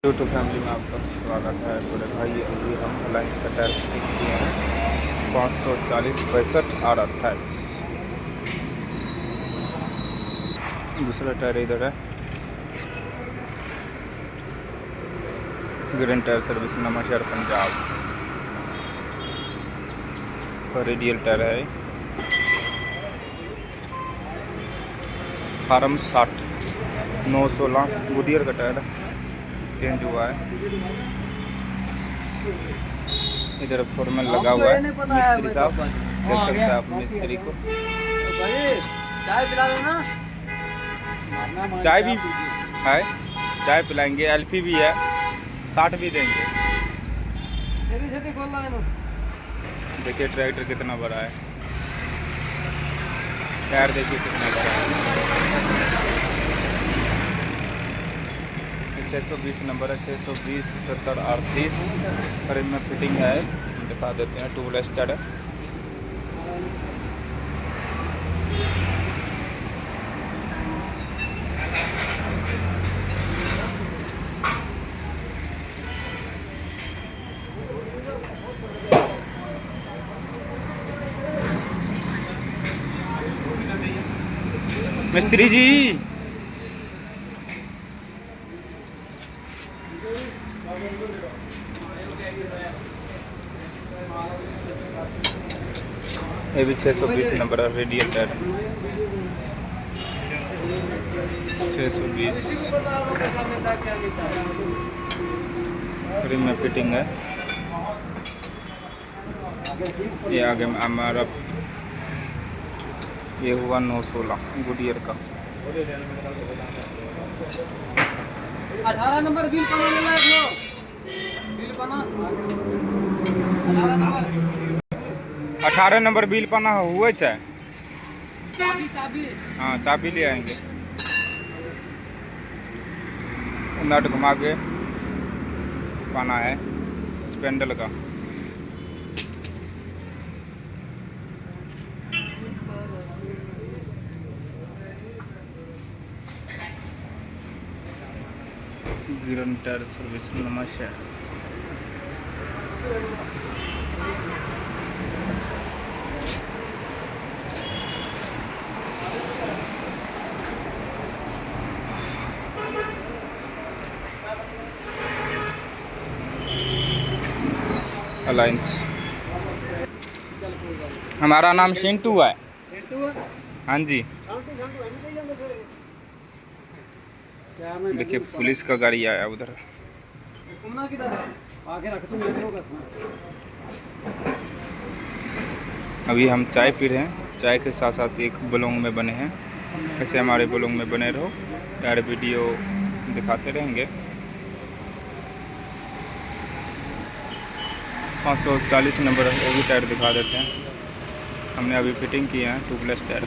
YouTube family में आपका स्वागत है। बड़े भाई अभी हम अलायंस का टायर फिटिंग किए हैं 540/62/28। दूसरा टायर इधर है। Green tyre service Nawanshahr Punjab. Radial tyre है। फार्म 60 916 गुडियर का टायर चेंज हुआ है। इधर फॉर्मल लगा हुआ है। मिस्त्री साहब देख सकते हैं आप मिस्त्री को। चाय पिला दो ना। चाय भी है, चाय पिलाएंगे। एलपी भी है, 60 भी देंगे। देखिए ट्रैक्टर कितना बड़ा है। टायर देखिए कितना बड़ा है। 620 नंबर है। 620/70/38 और इनमें फिटिंग है। दिखा देते हैं। टू ब्लास्टर है। मिस्त्री जी ये भी 620 नंबर है। रेडियल टायर 620 रिम में फिटिंग है। ये आगे में हमारा ये हुआ 916 गुडियर का। 18 नंबर बिल बना लेना है। बिल बना 18 नंबर बिल पाना हुआ चाहे। चाबी हाँ चाबी ले आएंगे। नट घुमा के पाना है स्पेंडल का। Green tyre service Nawanshahr. Alliance. हमारा नाम शिंटू है। हाँ जी। देखिए पुलिस का गाड़ी आया उधर। अभी हम चाय पी रहे हैं। चाय के साथ साथ एक ब्लॉग में बने हैं। ऐसे हमारे ब्लॉग में बने रहो यार। वीडियो दिखाते रहेंगे। 540 नंबर वो भी टायर दिखा देते हैं। हमने अभी फिटिंग किए हैं 2 प्लस टायर।